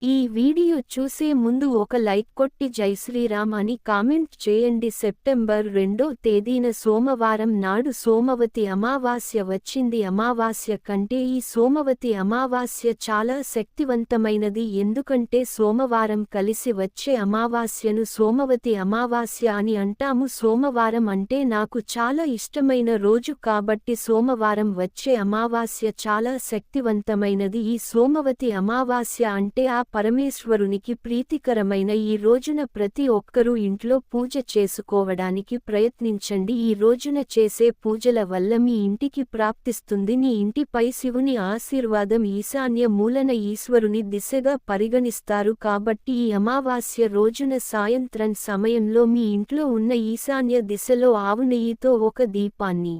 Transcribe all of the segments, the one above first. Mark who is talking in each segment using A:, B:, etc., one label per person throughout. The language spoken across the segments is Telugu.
A: ఈ వీడియో చూసే ముందు ఒక లైక్ కొట్టి జై శ్రీరామ్ అని కామెంట్ చేయండి. సెప్టెంబర్ 2వ తేదీన సోమవారం నాడు సోమవతి అమావాస్య వచ్చింది. అమావాస్య కంటే ఈ సోమవతి అమావాస్య చాలా శక్తివంతమైనది. ఎందుకంటే సోమవారం కలిసి వచ్చే అమావాస్యను సోమవతి అమావాస్య అని అంటాము. సోమవారం అంటే నాకు చాలా ఇష్టమైన రోజు కాబట్టి సోమవారం వచ్చే అమావాస్య చాలా శక్తివంతమైనది. ఈ సోమవతి అమావాస్య అంటే ఆ పరమేశ్వరునికి ప్రీతికరమైన ఈ రోజున ప్రతి ఒక్కరూ ఇంట్లో పూజ చేసుకోవడానికి ప్రయత్నించండి. ఈ రోజున చేసే పూజల వల్ల మీ ఇంటికి ప్రాప్తిస్తుంది. మీ ఇంటిపై శివుని ఆశీర్వాదం ఈశాన్య మూలన ఈశ్వరుని దిశగా పరిగణిస్తారు. కాబట్టి ఈ అమావాస్య రోజున సాయంత్రం సమయంలో మీ ఇంట్లో ఉన్న ఈశాన్య దిశలో ఆవు నెయ్యితో ఒక దీపాన్ని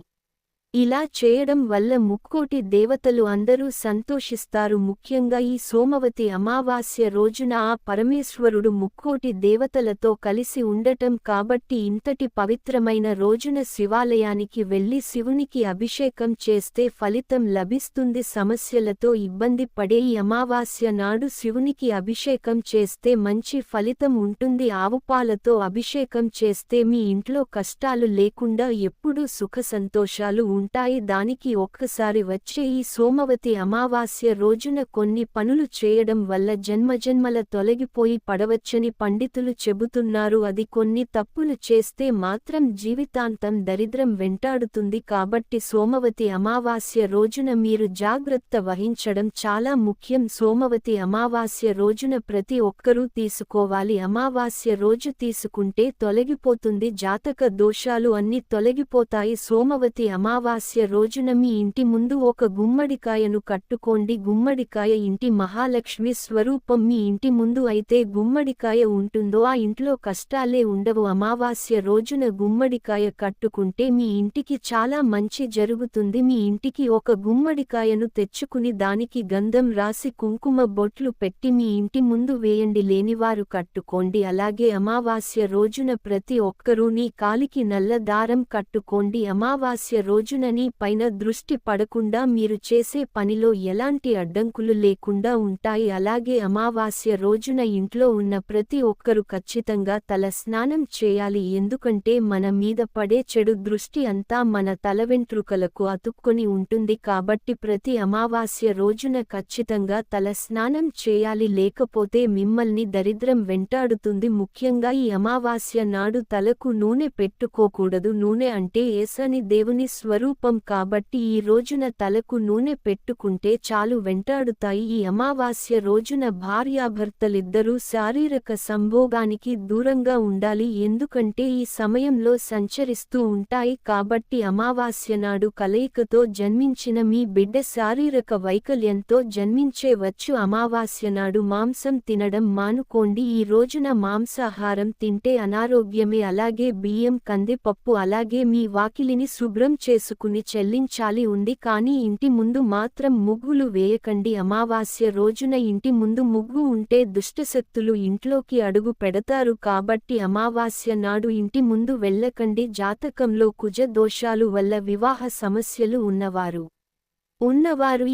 A: ఇలా చేయడం వల్ల ముక్కోటి దేవతలు అందరూ సంతోషిస్తారు. ముఖ్యంగా ఈ సోమవతి అమావాస్య రోజున ఆ పరమేశ్వరుడు ముక్కోటి దేవతలతో కలిసి ఉండటం కాబట్టి ఇంతటి పవిత్రమైన రోజున శివాలయానికి వెళ్లి శివునికి అభిషేకం చేస్తే ఫలితం లభిస్తుంది. సమస్యలతో ఇబ్బంది పడే ఈ అమావాస్య నాడు శివునికి అభిషేకం చేస్తే మంచి ఫలితం ఉంటుంది. ఆవుపాలతో అభిషేకం చేస్తే మీ ఇంట్లో కష్టాలు లేకుండా ఎప్పుడూ సుఖ సంతోషాలు ఉంటాయి. దానికి ఒక్కసారి వచ్చే ఈ సోమవతి అమావాస్య రోజున కొన్ని పనులు చేయడం వల్ల జన్మజన్మల తొలగిపోయి పడవచ్చని పండితులు చెబుతున్నారు. అది కొన్ని తప్పులు చేస్తే మాత్రం జీవితాంతం దరిద్రం వెంటాడుతుంది. కాబట్టి సోమవతి అమావాస్య రోజున మీరు జాగ్రత్త వహించడం చాలా ముఖ్యం. సోమవతి అమావాస్య రోజున ప్రతి ఒక్కరూ తీసుకోవాలి. అమావాస్య రోజు తీసుకుంటే తొలగిపోతుంది. జాతక దోషాలు అన్ని తొలగిపోతాయి. సోమవతి అమావాస్య రోజున మీ ఇంటి ముందు ఒక గుమ్మడికాయను కట్టుకోండి. గుమ్మడికాయ ఇంటి మహాలక్ష్మి స్వరూపం. మీ ఇంటి ముందు అయితే గుమ్మడికాయ ఉంటుందో ఆ ఇంట్లో కష్టాలే ఉండవు. అమావాస్య రోజున గుమ్మడికాయ కట్టుకుంటే మీ ఇంటికి చాలా మంచి జరుగుతుంది. మీ ఇంటికి ఒక గుమ్మడికాయను తెచ్చుకుని దానికి గంధం రాసి కుంకుమ బొట్లు పెట్టి మీ ఇంటి ముందు వేయండి. లేనివారు కట్టుకోండి. అలాగే అమావాస్య రోజున ప్రతి ఒక్కరూ నీ కాలికి నల్ల దారం కట్టుకోండి. అమావాస్య రోజున నీ పైన దృష్టి పడకుండా మీరు చేసే పనిలో ఎలాంటి అడ్డంకులు లేకుండా ఉంటాయి. అలాగే అమావాస్య రోజున ఇంట్లో ఉన్న ప్రతి ఒక్కరూ ఖచ్చితంగా తల స్నానం చేయాలి. ఎందుకంటే మన మీద పడే చెడు దృష్టి అంతా మన తలవెంట్రుకలకు అతుక్కొని ఉంటుంది. కాబట్టి ప్రతి అమావాస్య రోజున ఖచ్చితంగా తల స్నానం చేయాలి. లేకపోతే మిమ్మల్ని దరిద్రం వెంటాడుతుంది. ముఖ్యంగా ఈ అమావాస్య నాడు తలకు నూనె పెట్టుకోకూడదు. నూనె అంటే ఏసని దేవుని స్వరూపం కాబట్టి ఈ రోజున తలకు నూనె పెట్టుకుంటే చాలు వెంటాడుతాయి. ఈ అమావాస్య రోజున భార్యాభర్తలిద్దరూ శారీరక సంభోగానికి దూరంగా ఉండాలి. ఎందుకంటే ఈ సమయంలో సంచరిస్తూ ఉంటాయి. కాబట్టి అమావాస్య నాడు కలయికతో జన్మించిన మీ బిడ్డ శారీరక వైకల్యంతో జన్మించేవచ్చు. అమావాస్య నాడు మాంసం తినడం మానుకోండి. ఈ రోజున మాంసాహారం తింటే అనారోగ్యమే. అలాగే బియ్యం కందిపప్పు అలాగే మీ వాకిలిని శుభ్రం చేసుకుని చెల్లించాలి ఉంది. కానీ ఇంటి ముందు మాత్రం ముగ్గులు వేయకండి. అమావాస్య రోజున ఇంటి ముందు ముగ్గు ఉంటే దుష్టశక్తులు ఇంట్లోకి అడుగు పెడతారు. కాబట్టి అమావాస్య నాడు ఇంటి ముందు వెళ్ళకండి. జాతకంలో కుజ దోషాలు వల్ల వివాహ సమస్యలు ఉన్నవారు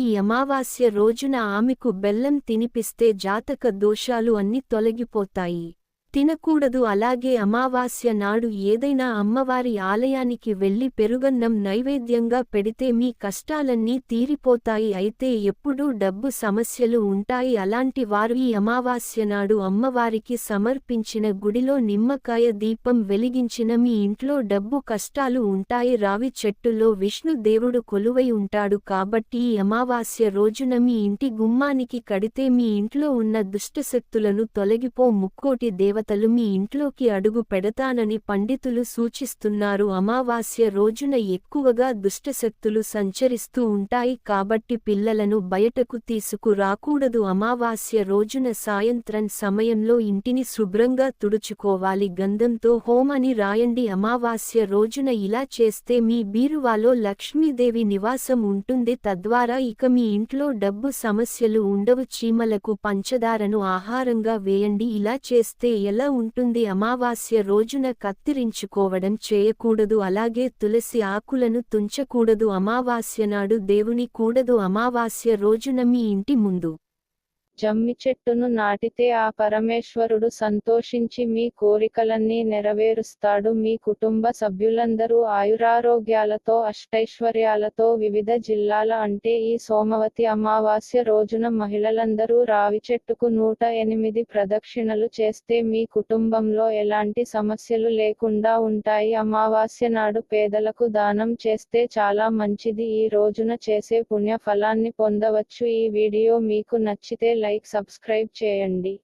A: ఈ అమావాస్య రోజున ఆమెకు బెల్లం తినిపిస్తే జాతక దోషాలు అన్ని తొలగిపోతాయి. తినకూడదు. అలాగే అమావాస్య నాడు ఏదైనా అమ్మవారి ఆలయానికి వెళ్లి పెరుగన్నం నైవేద్యంగా పెడితే మీ కష్టాలన్నీ తీరిపోతాయి. అయితే ఎప్పుడూ డబ్బు సమస్యలు ఉంటాయి. అలాంటి వారు ఈ అమావాస్య నాడు అమ్మవారికి సమర్పించిన గుడిలో నిమ్మకాయ దీపం వెలిగించిన మీ ఇంట్లో డబ్బు కష్టాలు ఉంటాయి. రావి చెట్టులో విష్ణు దేవుడు కొలువై ఉంటాడు. కాబట్టి ఈ అమావాస్య రోజున మీ ఇంటి గుమ్మానికి కడితే మీ ఇంట్లో ఉన్న దుష్టశక్తులను తొలగిపో ముక్కోటి దేవతలు మీ ఇంట్లోకి అడుగు పెడతానని పండితులు సూచిస్తున్నారు. అమావాస్య రోజున ఎక్కువగా దుష్టశక్తులు సంచరిస్తూ ఉంటాయి. కాబట్టి పిల్లలను బయటకు తీసుకురాకూడదు. అమావాస్య రోజున సాయంత్రం సమయంలో ఇంటిని శుభ్రంగా తుడుచుకోవాలి. గంధంతో హోమని రాయండి. అమావాస్య రోజున ఇలా చేస్తే మీ బీరువాలో లక్ష్మీదేవి నివాసం ఉంటుంది. తద్వారా ఇక మీ ఇంట్లో డబ్బు సమస్యలు ఉండవు. చీమలకు పంచదారను ఆహారంగా వేయండి. ఇలా చేస్తే ఎలా ఉంటుంది? అమావాస్య రోజున కత్తిరించుకోవడం చేయకూడదు. అలాగే తులసి ఆకులను తుంచకూడదు. అమావాస్య నాడు దేవుని కూడదు. అమావాస్య రోజున మీ ఇంటి ముందు
B: జమ్మి చెట్టును నాటితే ఆ పరమేశ్వరుడు సంతోషించి మీ కోరికలన్నీ నెరవేరుస్తాడు. మీ కుటుంబ సభ్యులందరూ ఆయురారోగ్యాలతో అష్టైశ్వర్యాలతో వివిధ జిల్లాల అంటే ఈ సోమవతి అమావాస్య రోజున మహిళలందరూ రావి చెట్టుకు 108 ప్రదక్షిణలు చేస్తే మీ కుటుంబంలో ఎలాంటి సమస్యలు లేకుండా ఉంటాయి. అమావాస్య నాడు పేదలకు దానం చేస్తే చాలా మంచిది. ఈ రోజున చేసే పుణ్య ఫలాన్ని పొందవచ్చు. ఈ వీడియో మీకు నచ్చితే లైక్ సబ్స్క్రైబ్ చేయండి.